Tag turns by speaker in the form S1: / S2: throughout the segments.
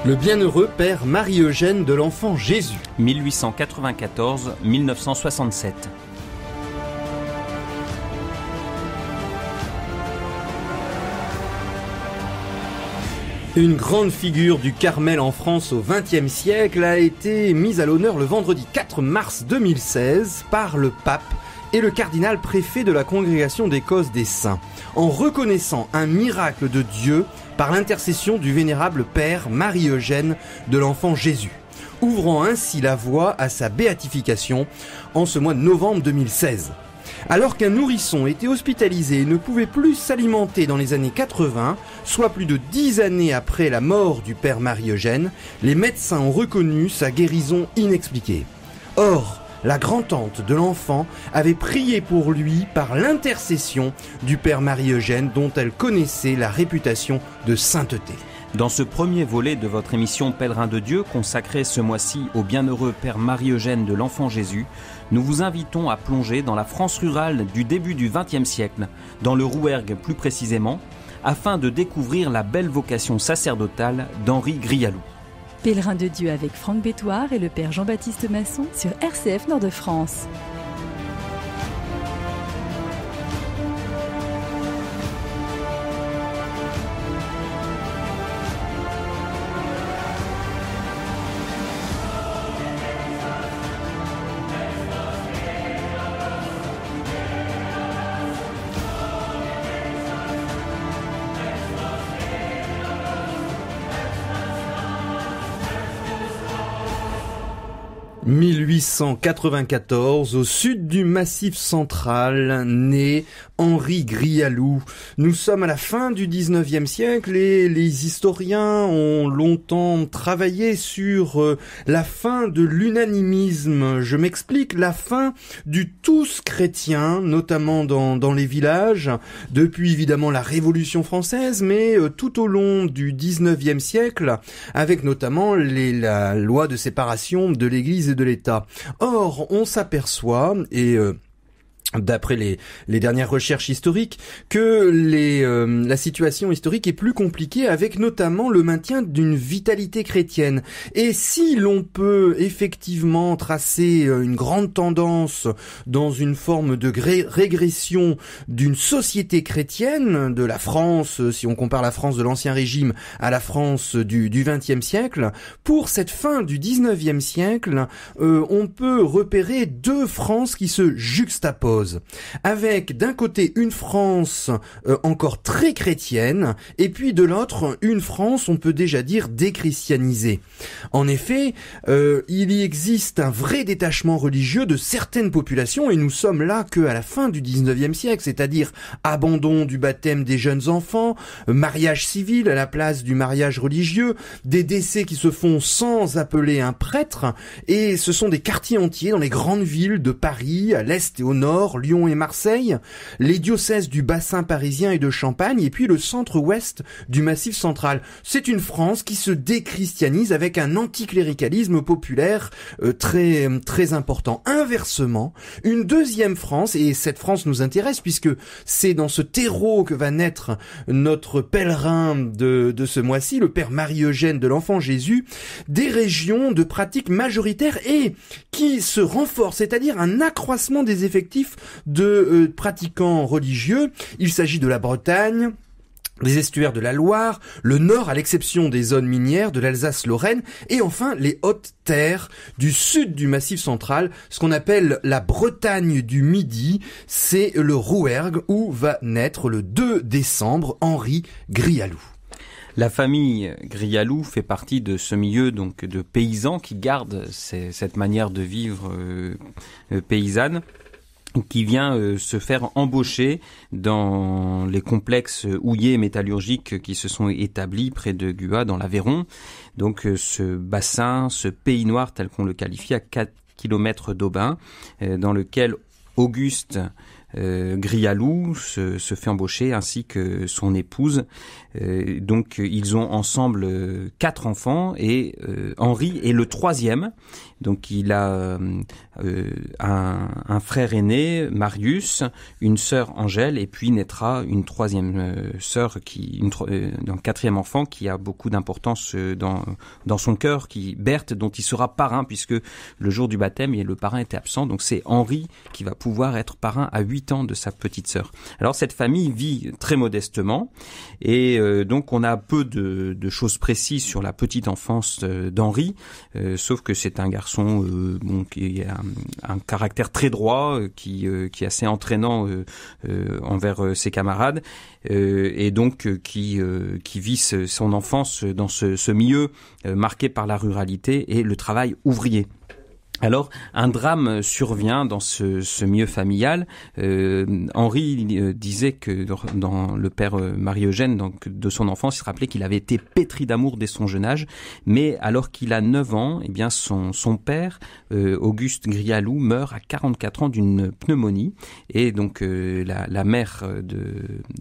S1: Le bienheureux père Marie-Eugène de l'Enfant Jésus.
S2: 1894-1967.
S1: Une grande figure du Carmel en France au XXe siècle a été mise à l'honneur le vendredi 4 mars 2016 par le pape et le cardinal préfet de la Congrégation d'Écosse des Saints, en reconnaissant un miracle de Dieu par l'intercession du vénérable père Marie-Eugène de l'Enfant Jésus, ouvrant ainsi la voie à sa béatification en ce mois de novembre 2016. Alors qu'un nourrisson était hospitalisé et ne pouvait plus s'alimenter dans les années 80, soit plus de 10 années après la mort du père Marie-Eugène, les médecins ont reconnu sa guérison inexpliquée. Or, la grand-tante de l'enfant avait prié pour lui par l'intercession du père Marie-Eugène dont elle connaissait la réputation de sainteté.
S2: Dans ce premier volet de votre émission Pèlerin de Dieu, consacrée ce mois-ci au bienheureux père Marie-Eugène de l'Enfant Jésus, nous vous invitons à plonger dans la France rurale du début du XXe siècle, dans le Rouergue plus précisément, afin de découvrir la belle vocation sacerdotale d'Henri Grialou.
S3: Pèlerin de Dieu avec Franck Bétoir et le père Jean-Baptiste Masson sur RCF Nord-de-France. «
S1: 1894, au sud du Massif central, naît Henri Grialou. Nous sommes à la fin du 19e siècle et les historiens ont longtemps travaillé sur la fin de l'unanimisme. Je m'explique, la fin du tous chrétien, notamment dans les villages, depuis évidemment la Révolution française, mais tout au long du 19e siècle, avec notamment la loi de séparation de l'Église et de l'État. Or, on s'aperçoit, et d'après les dernières recherches historiques, que la situation historique est plus compliquée, avec notamment le maintien d'une vitalité chrétienne. Et si l'on peut effectivement tracer une grande tendance dans une forme de régression d'une société chrétienne, de la France, si on compare la France de l'Ancien Régime à la France du XXe siècle, pour cette fin du XIXe siècle, on peut repérer deux Frances qui se juxtaposent. Avec d'un côté une France encore très chrétienne et puis de l'autre une France, on peut déjà dire, déchristianisée. En effet, il y existe un vrai détachement religieux de certaines populations et nous sommes là qu'à la fin du 19e siècle, c'est-à-dire abandon du baptême des jeunes enfants, mariage civil à la place du mariage religieux, des décès qui se font sans appeler un prêtre, et ce sont des quartiers entiers dans les grandes villes de Paris, à l'est et au nord, Lyon et Marseille, les diocèses du bassin parisien et de Champagne, et puis le centre-ouest du Massif central. C'est une France qui se déchristianise avec un anticléricalisme populaire très très important. Inversement, une deuxième France, et cette France nous intéresse puisque c'est dans ce terreau que va naître notre pèlerin de ce mois-ci, le père Marie-Eugène de l'Enfant Jésus, des régions de pratiques majoritaires et qui se renforcent, c'est-à-dire un accroissement des effectifs de pratiquants religieux. Il s'agit de la Bretagne, des estuaires de la Loire, le Nord à l'exception des zones minières de l'Alsace-Lorraine et enfin les hautes terres du sud du Massif central, ce qu'on appelle la Bretagne du Midi, c'est le Rouergue où va naître le 2 décembre Henri Grialou.
S2: La famille Grialou fait partie de ce milieu donc de paysans qui gardent cette manière de vivre paysanne, qui vient se faire embaucher dans les complexes houillers métallurgiques qui se sont établis près de Guat dans l'Aveyron. Donc ce bassin, ce pays noir tel qu'on le qualifie, à 4 km d'Aubin, dans lequel Auguste Grialou se fait embaucher ainsi que son épouse. Donc ils ont ensemble 4 enfants et Henri est le 3e. Donc il a un frère aîné, Marius, une sœur Angèle et puis naîtra une 3e sœur un 4e enfant qui a beaucoup d'importance dans son cœur, Berthe, dont il sera parrain puisque le jour du baptême le parrain était absent. Donc c'est Henri qui va pouvoir être parrain à 8 ans de sa petite sœur. Alors cette famille vit très modestement et donc on a peu de choses précises sur la petite enfance d'Henri, sauf que c'est un garçon qui a un caractère très droit, qui est assez entraînant envers ses camarades, et donc qui vit son enfance dans ce milieu marqué par la ruralité et le travail ouvrier. Alors, un drame survient dans ce milieu familial. Henri disait que dans le père Marie-Eugène, donc de son enfance, il se rappelait qu'il avait été pétri d'amour dès son jeune âge. Mais alors qu'il a 9 ans, eh bien son père, Auguste Grialou, meurt à 44 ans d'une pneumonie. Et donc la mère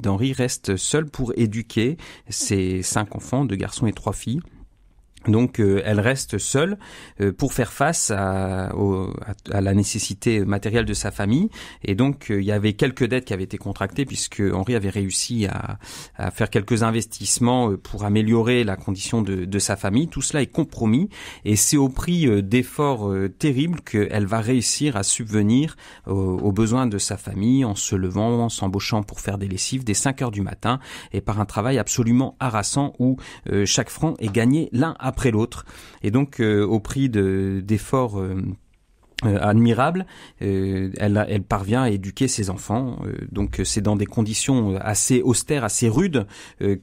S2: d'Henri reste seule pour éduquer ses 5 enfants, 2 garçons et 3 filles. Donc elle reste seule pour faire face à la nécessité matérielle de sa famille, et donc il y avait quelques dettes qui avaient été contractées puisque Henri avait réussi à faire quelques investissements pour améliorer la condition de sa famille. Tout cela est compromis et c'est au prix d'efforts terribles qu'elle va réussir à subvenir aux besoins de sa famille en se levant, en s'embauchant pour faire des lessives dès 5 heures du matin et par un travail absolument harassant où chaque franc est gagné l'un après l'autre. Et donc, au prix d'efforts admirable, elle parvient à éduquer ses enfants. Donc c'est dans des conditions assez austères, assez rudes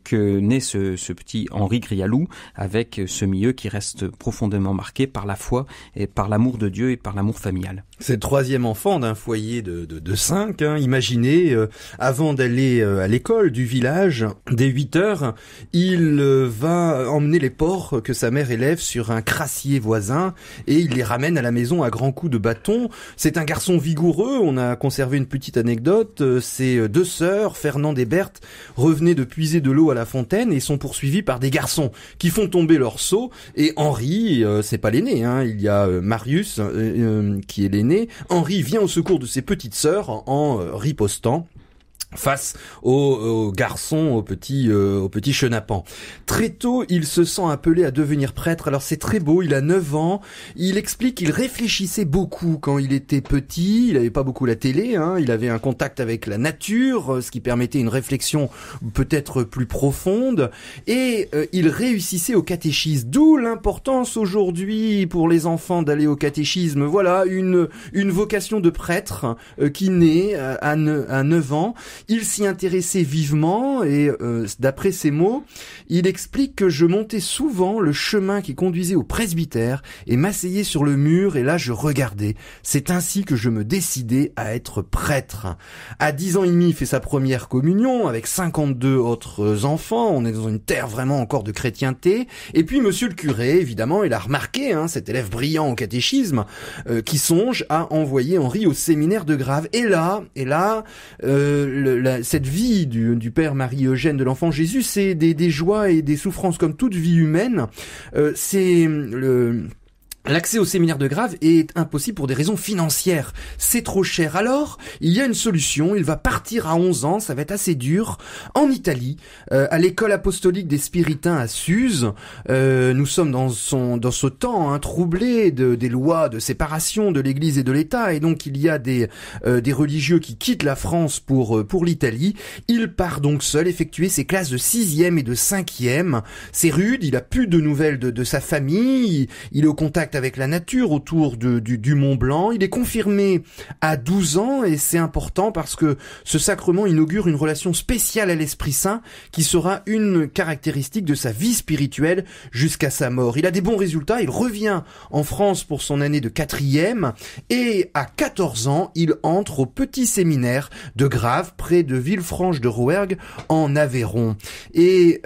S2: que naît ce petit Henri Grialou, avec ce milieu qui reste profondément marqué par la foi et par l'amour de Dieu et par l'amour familial.
S1: C'est le 3e enfant d'un foyer de 5. Imaginez, avant d'aller à l'école du village, dès 8 heures, il va emmener les porcs que sa mère élève sur un crassier voisin et il les ramène à la maison à grands coups de bâton. C'est un garçon vigoureux. On a conservé une petite anecdote. Ses 2 sœurs, Fernande et Berthe, revenaient de puiser de l'eau à la fontaine et sont poursuivis par des garçons qui font tomber leur seau. Et Henri, c'est pas l'aîné, il y a Marius qui est l'aîné. Henri vient au secours de ses petites sœurs en ripostant face aux garçons, aux petits chenapans. Très tôt, il se sent appelé à devenir prêtre. Alors c'est très beau, il a 9 ans. Il explique qu'il réfléchissait beaucoup quand il était petit. Il n'avait pas beaucoup la télé, il avait un contact avec la nature, ce qui permettait une réflexion peut-être plus profonde. Et il réussissait au catéchisme. D'où l'importance aujourd'hui pour les enfants d'aller au catéchisme. Voilà, une vocation de prêtre qui naît à 9 ans. Il s'y intéressait vivement et d'après ses mots, il explique que je montais souvent le chemin qui conduisait au presbytère et m'asseyais sur le mur et là je regardais. C'est ainsi que je me décidais à être prêtre. À 10 ans et demi, il fait sa première communion avec 52 autres enfants. On est dans une terre vraiment encore de chrétienté. Et puis monsieur le curé, évidemment, il a remarqué cet élève brillant au catéchisme qui songe à envoyer Henri au séminaire de Grave. Et là, cette vie du père Marie-Eugène de l'enfant Jésus, c'est des joies et des souffrances comme toute vie humaine. L'accès au séminaire de Grave est impossible pour des raisons financières. C'est trop cher. Alors, il y a une solution. Il va partir à 11 ans, ça va être assez dur, en Italie, à l'école apostolique des Spiritains à Suse. Nous sommes dans ce temps troublé des lois de séparation de l'Église et de l'État, et donc il y a des religieux qui quittent la France pour l'Italie. Il part donc seul effectuer ses classes de 6e et de 5e. C'est rude, il a plus de nouvelles de sa famille, il est au contact avec la nature autour du Mont Blanc. Il est confirmé à 12 ans et c'est important parce que ce sacrement inaugure une relation spéciale à l'Esprit Saint qui sera une caractéristique de sa vie spirituelle jusqu'à sa mort. Il a des bons résultats, il revient en France pour son année de 4e et à 14 ans, il entre au petit séminaire de Grave près de Villefranche de Rouergue en Aveyron. Et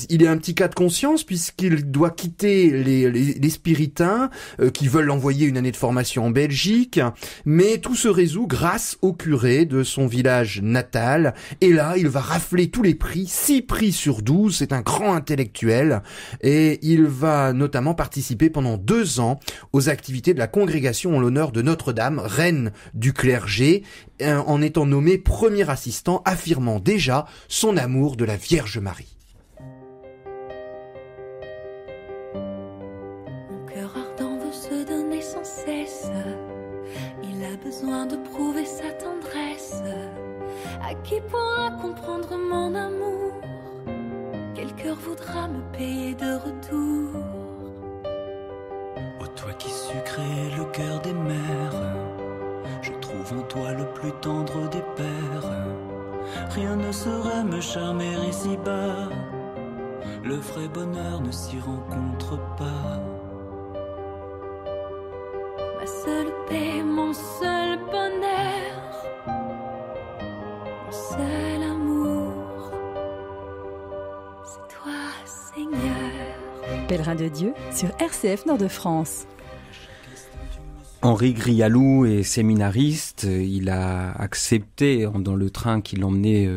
S1: il est un petit cas de conscience puisqu'il doit quitter les Spiritains copains qui veulent l'envoyer une année de formation en Belgique, mais tout se résout grâce au curé de son village natal. Et là, il va rafler tous les prix, 6 prix sur 12, c'est un grand intellectuel, et il va notamment participer pendant 2 ans aux activités de la congrégation en l'honneur de Notre-Dame, reine du clergé, en étant nommé premier assistant, affirmant déjà son amour de la Vierge Marie.
S4: Mon cœur ardent veut se donner sans cesse. Il a besoin de prouver sa tendresse. À qui pourra comprendre mon amour? Quel cœur voudra me payer de retour?
S5: Ô toi qui sucrais le cœur des mères, je trouve en toi le plus tendre des pères. Rien ne saurait me charmer ici-bas, le vrai bonheur ne s'y rencontre pas.
S4: Ma seule paix, mon seul bonheur, mon seul amour, c'est toi, Seigneur.
S3: Pèlerin de Dieu sur RCF Nord-de-France.
S2: Henri Grialou est séminariste, il a accepté dans le train qui l'emmenait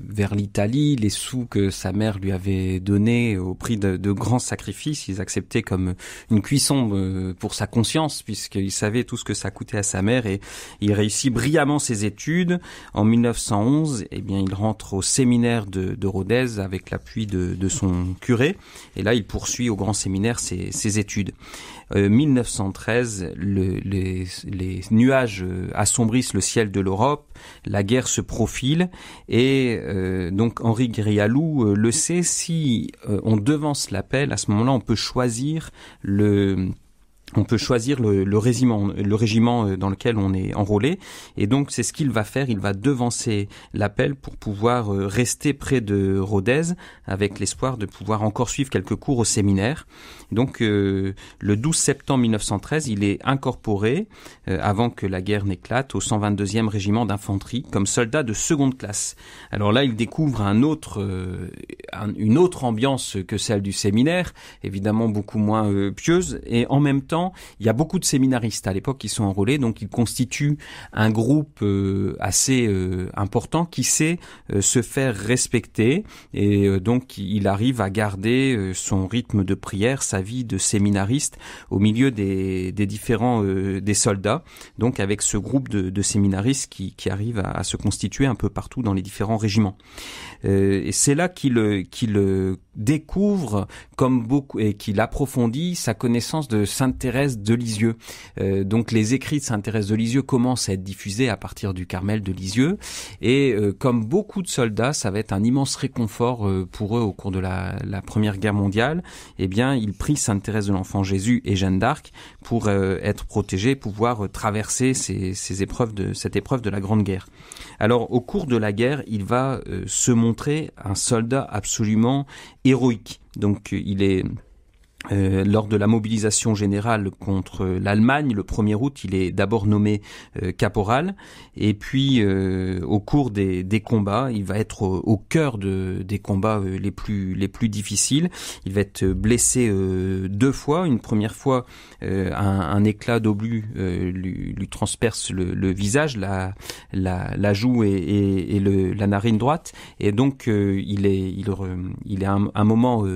S2: vers l'Italie les sous que sa mère lui avait donnés au prix de grands sacrifices. Ils acceptaient comme une cuisson pour sa conscience puisqu'il savait tout ce que ça coûtait à sa mère et il réussit brillamment ses études. En 1911, eh bien, il rentre au séminaire de Rodez avec l'appui de son curé et là il poursuit au grand séminaire ses études. 1913, les nuages assombrissent le ciel de l'Europe, la guerre se profile et donc Henri Grialou le sait, si on devance l'appel, à ce moment-là on peut choisir le régiment dans lequel on est enrôlé. Et donc, c'est ce qu'il va faire. Il va devancer l'appel pour pouvoir rester près de Rodez avec l'espoir de pouvoir encore suivre quelques cours au séminaire. Donc, le 12 septembre 1913, il est incorporé, avant que la guerre n'éclate, au 122e régiment d'infanterie comme soldat de seconde classe. Alors là, il découvre une autre ambiance que celle du séminaire, évidemment beaucoup moins pieuse, et en même temps, il y a beaucoup de séminaristes à l'époque qui sont enrôlés, donc il constitue un groupe assez important qui sait se faire respecter et donc il arrive à garder son rythme de prière, sa vie de séminariste au milieu des différents des soldats, donc avec ce groupe de séminaristes qui arrive à se constituer un peu partout dans les différents régiments. Et c'est là qu'il découvre comme beaucoup et qu'il approfondit sa connaissance de Sainte Thérèse de Lisieux. Donc les écrits de Sainte Thérèse de Lisieux commencent à être diffusés à partir du Carmel de Lisieux et comme beaucoup de soldats, ça va être un immense réconfort pour eux au cours de la Première Guerre mondiale. Eh bien, ils prient Sainte Thérèse de l'Enfant Jésus et Jeanne d'Arc pour être protégés, pouvoir traverser cette épreuve de la Grande Guerre. Alors au cours de la guerre, il va se montrer un soldat absolument héroïque. Donc il est lors de la mobilisation générale contre l'Allemagne, le 1er août, il est d'abord nommé caporal, et puis au cours des combats, il va être au cœur des combats les plus difficiles. Il va être blessé 2 fois. Une première fois, un éclat d'obus lui transperce le visage, la joue et la narine droite, et donc il est un moment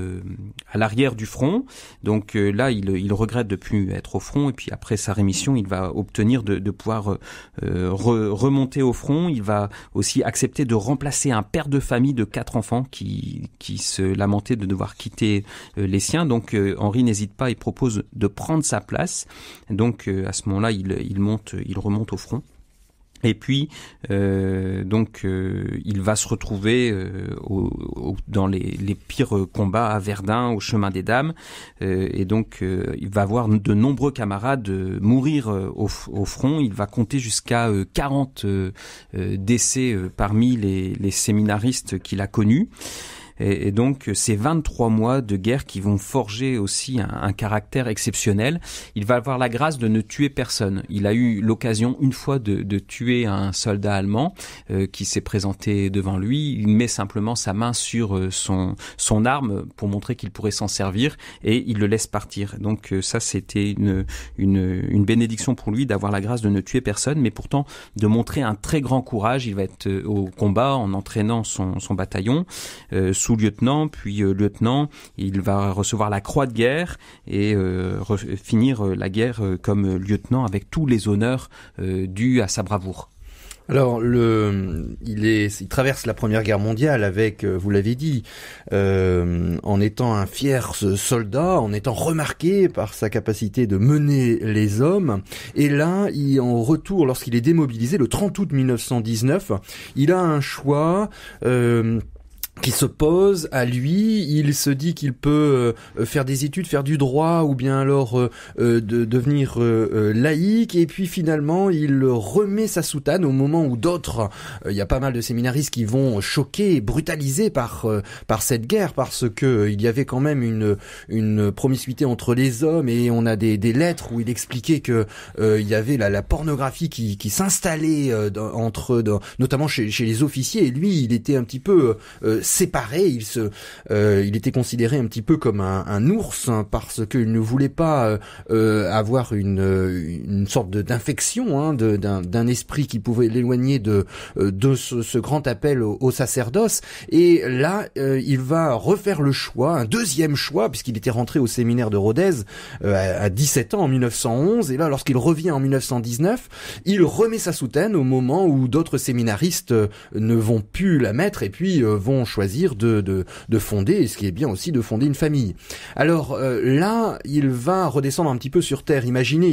S2: à l'arrière du front. Donc là, il regrette de plus être au front et puis après sa rémission, il va obtenir de pouvoir remonter au front. Il va aussi accepter de remplacer un père de famille de 4 enfants qui se lamentait de devoir quitter les siens. Donc Henri n'hésite pas, il propose de prendre sa place. Donc à ce moment-là, il remonte au front. Et puis, il va se retrouver dans les pires combats à Verdun, au Chemin des Dames, et donc il va voir de nombreux camarades mourir au front. Il va compter jusqu'à 40 décès parmi les séminaristes qu'il a connus. Et donc, ces 23 mois de guerre qui vont forger aussi un caractère exceptionnel. Il va avoir la grâce de ne tuer personne. Il a eu l'occasion une fois de tuer un soldat allemand qui s'est présenté devant lui. Il met simplement sa main sur son arme pour montrer qu'il pourrait s'en servir et il le laisse partir. Donc ça, c'était une bénédiction pour lui d'avoir la grâce de ne tuer personne, mais pourtant de montrer un très grand courage. Il va être au combat en entraînant son bataillon, sous-lieutenant, puis lieutenant. Il va recevoir la croix de guerre et finir la guerre comme lieutenant avec tous les honneurs dus à sa bravoure.
S1: Alors, il traverse la Première Guerre mondiale avec, vous l'avez dit, en étant un fier soldat, en étant remarqué par sa capacité de mener les hommes. Et là, en retour, lorsqu'il est démobilisé, le 30 août 1919, il a un choix qui se pose à lui. Il se dit qu'il peut faire des études, faire du droit, ou bien alors de devenir laïque, et puis finalement il remet sa soutane au moment où d'autres, il y a pas mal de séminaristes qui vont choqués, brutalisés par cette guerre, parce que il y avait quand même une promiscuité entre les hommes, et on a des lettres où il expliquait que il y avait la pornographie qui s'installait notamment chez les officiers, et lui il était un petit peu séparé, il était considéré un petit peu comme un ours, hein, parce qu'il ne voulait pas avoir une sorte d'infection, d'un esprit qui pouvait l'éloigner de ce grand appel au sacerdoce. Et là, il va refaire le choix, un deuxième choix, puisqu'il était rentré au séminaire de Rodez à 17 ans en 1911, et là, lorsqu'il revient en 1919, il remet sa soutane au moment où d'autres séminaristes ne vont plus la mettre, et puis vont choisir de fonder, et ce qui est bien aussi, de fonder une famille. Alors là, il va redescendre un petit peu sur terre. Imaginez,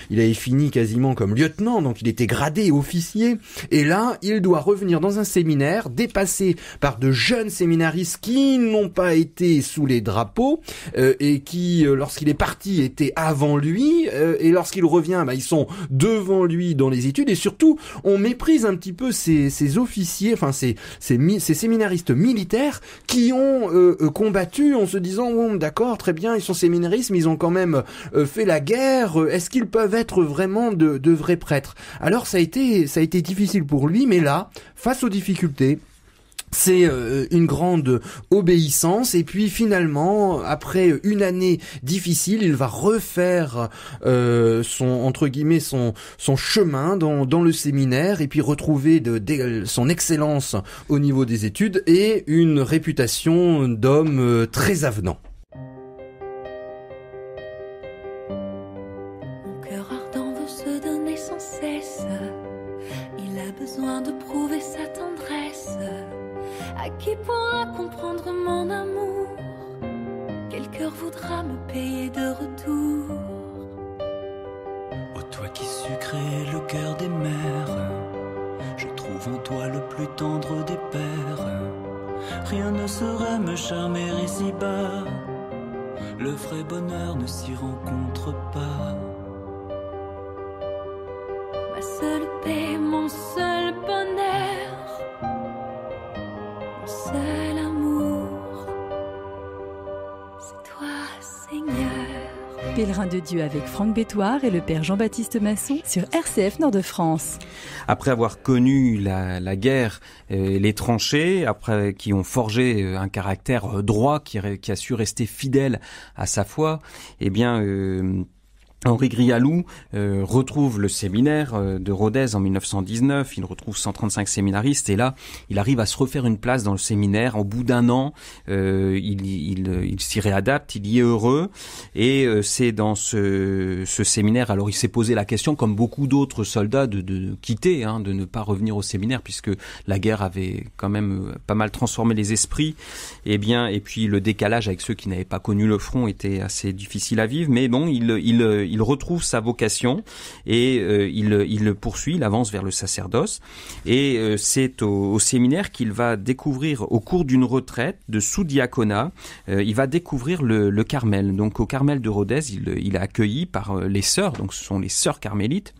S1: il avait fini quasiment comme lieutenant, donc il était gradé officier, et là, il doit revenir dans un séminaire, dépassé par de jeunes séminaristes qui n'ont pas été sous les drapeaux, et qui, lorsqu'il est parti, étaient avant lui, et lorsqu'il revient, ils sont devant lui dans les études, et surtout, on méprise un petit peu ces officiers, enfin ces séminaristes militaires qui ont combattu en se disant bon, d'accord, très bien, ils sont séminaristes, mais ils ont quand même fait la guerre, est-ce qu'ils peuvent être vraiment de vrais prêtres? Alors ça a été difficile pour lui, mais là, face aux difficultés, c'est une grande obéissance, et puis finalement, après une année difficile, il va refaire son chemin dans le séminaire, et puis retrouver son excellence au niveau des études et une réputation d'homme très avenant.
S4: Mon cœur ardent veut se donner sans cesse. Il a besoin de prouver sa tendresse. À qui pourra comprendre mon amour? Quel cœur voudra me payer de retour?
S5: Ô toi qui sucrais le cœur des mères, je trouve en toi le plus tendre des pères. Rien ne saurait me charmer ici-bas, le vrai bonheur ne s'y rencontre pas.
S4: Ma seule paix, mon seul bonheur, mon seul amour, c'est toi, Seigneur.
S3: Pèlerin de Dieu avec Franck Bétoir et le Père Jean-Baptiste Masson sur RCF Nord-de-France.
S2: Après avoir connu la guerre, les tranchées, après qui ont forgé un caractère droit qui a su rester fidèle à sa foi, eh bien Henri Grialou retrouve le séminaire de Rodez en 1919, il retrouve 135 séminaristes, et là, il arrive à se refaire une place dans le séminaire. Au bout d'un an, il s'y réadapte, il y est heureux, et c'est dans ce séminaire, alors il s'est posé la question, comme beaucoup d'autres soldats, de quitter, de ne pas revenir au séminaire, puisque la guerre avait quand même pas mal transformé les esprits, et puis le décalage avec ceux qui n'avaient pas connu le front était assez difficile à vivre, mais bon, il retrouve sa vocation et il le poursuit, il avance vers le sacerdoce, et c'est au séminaire qu'il va découvrir, au cours d'une retraite de sous-diaconat, il va découvrir le Carmel. Donc au Carmel de Rodez, il est accueilli par les sœurs, donc ce sont les sœurs carmélites.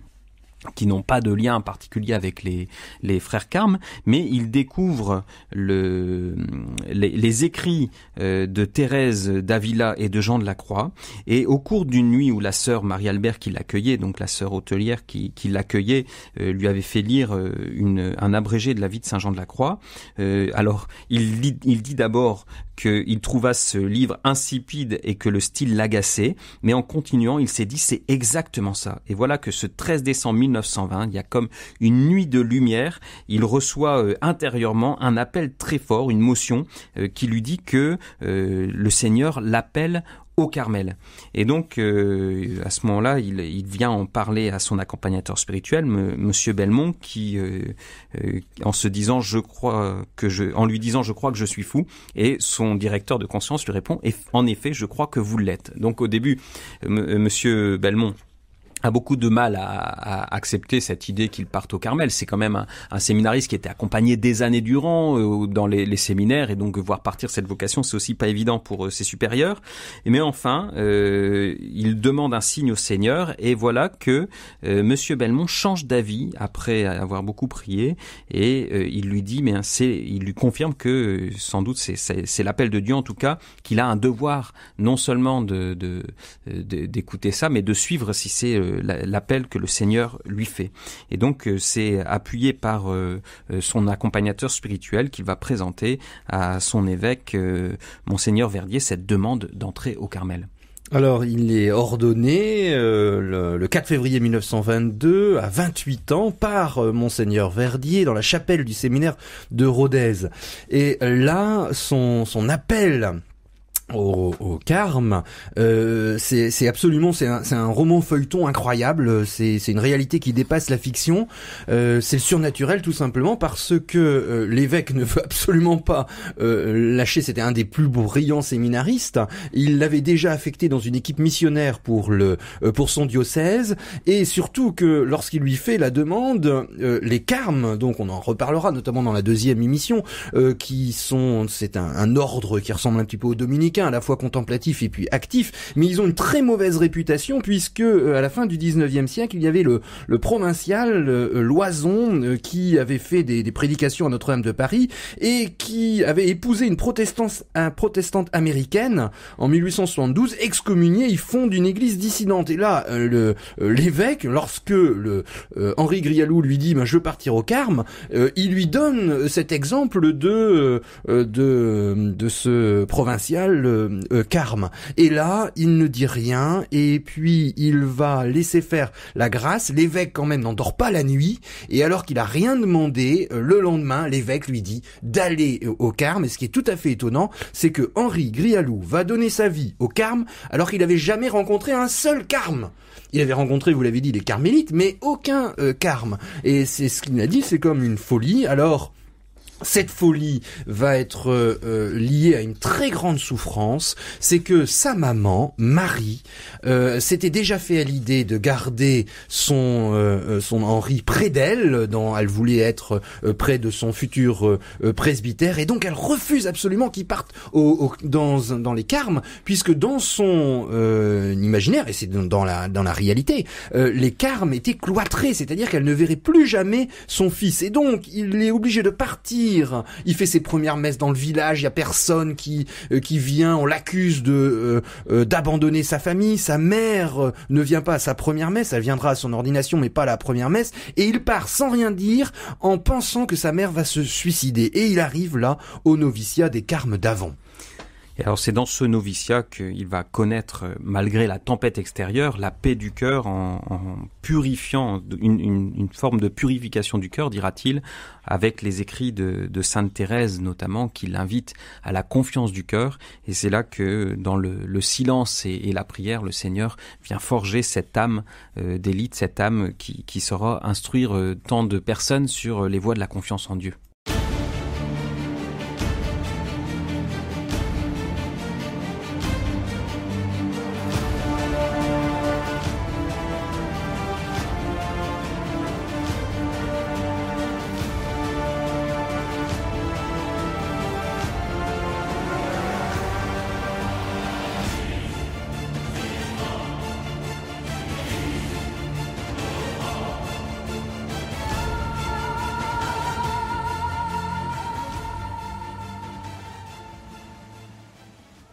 S2: qui n'ont pas de lien particulier avec les frères Carmes, mais il découvre les écrits de Thérèse d'Avila et de Jean de la Croix, et au cours d'une nuit où la sœur Marie-Albert qui l'accueillait, donc la sœur hôtelière qui l'accueillait, lui avait fait lire un abrégé de la vie de Saint Jean de la Croix. Alors il dit d'abord qu'il trouva ce livre insipide et que le style l'agaçait, mais en continuant, il s'est dit c'est exactement ça. Et voilà que ce 13 décembre 1920, il y a comme une nuit de lumière, il reçoit intérieurement un appel très fort, une motion qui lui dit que le Seigneur l'appelle au Carmel. Et donc, à ce moment-là, il vient en parler à son accompagnateur spirituel, Monsieur Belmont, qui, en lui disant, je crois que je suis fou, et son directeur de conscience lui répond, et en effet, je crois que vous l'êtes. Donc, au début, Monsieur Belmont a beaucoup de mal à accepter cette idée qu'il parte au Carmel. C'est quand même un séminariste qui était accompagné des années durant dans les séminaires, et donc voir partir cette vocation, c'est aussi pas évident pour ses supérieurs. Mais enfin, il demande un signe au Seigneur, et voilà que Monsieur Belmont change d'avis après avoir beaucoup prié, et il lui dit, il lui confirme que sans doute c'est l'appel de Dieu, en tout cas, qu'il a un devoir non seulement d'écouter ça, mais de suivre si c'est l'appel que le Seigneur lui fait. Et donc c'est appuyé par son accompagnateur spirituel qu'il va présenter à son évêque, Monseigneur Verdier, cette demande d'entrer au Carmel.
S1: Alors, il est ordonné le 4 février 1922, à 28 ans, par Monseigneur Verdier, dans la chapelle du séminaire de Rodez. Et là, son appel au Carme, c'est absolument, c'est un roman feuilleton incroyable, c'est une réalité qui dépasse la fiction, c'est le surnaturel tout simplement, parce que l'évêque ne veut absolument pas lâcher, c'était un des plus brillants séminaristes, il l'avait déjà affecté dans une équipe missionnaire pour son diocèse, et surtout que lorsqu'il lui fait la demande, les Carmes, donc on en reparlera notamment dans la deuxième émission, c'est un ordre qui ressemble un petit peu aux dominicains, à la fois contemplatif et puis actif, mais ils ont une très mauvaise réputation, puisque à la fin du 19e siècle, il y avait le provincial Loison qui avait fait des prédications à Notre-Dame de Paris et qui avait épousé une protestante américaine en 1872, excommuniée, ils fondent une église dissidente. Et là, l'évêque, lorsque Henri Grialou lui dit je veux partir au Carme, il lui donne cet exemple de ce provincial Carme. Et là, il ne dit rien, et puis il va laisser faire la grâce. L'évêque quand même n'endort pas la nuit, et alors qu'il a rien demandé, le lendemain, l'évêque lui dit d'aller au Carme. Et ce qui est tout à fait étonnant, c'est que Henri Grialou va donner sa vie au Carme, alors qu'il n'avait jamais rencontré un seul Carme. Il avait rencontré, vous l'avez dit, les carmélites, mais aucun Carme. Et c'est ce qu'il a dit, c'est comme une folie. Alors, cette folie va être liée à une très grande souffrance, c'est que sa maman, Marie, s'était déjà fait à l'idée de garder son Henri près d'elle, elle voulait être près de son futur presbytère, et donc elle refuse absolument qu'il parte dans les Carmes, puisque dans son imaginaire, et c'est dans la réalité, les Carmes étaient cloîtrés, c'est-à-dire qu'elle ne verrait plus jamais son fils, et donc il est obligé de partir. Il fait ses premières messes dans le village, il y a personne qui vient, on l'accuse d'abandonner sa famille, sa mère ne vient pas à sa première messe, elle viendra à son ordination mais pas à la première messe, et il part sans rien dire en pensant que sa mère va se suicider, et il arrive là au noviciat des Carmes d'Avon.
S2: Et alors c'est dans ce noviciat qu'il va connaître, malgré la tempête extérieure, la paix du cœur en purifiant, une forme de purification du cœur, dira-t-il, avec les écrits de Sainte Thérèse notamment, qui l'invitent à la confiance du cœur. Et c'est là que dans le silence et la prière, le Seigneur vient forger cette âme d'élite, cette âme qui saura instruire tant de personnes sur les voies de la confiance en Dieu.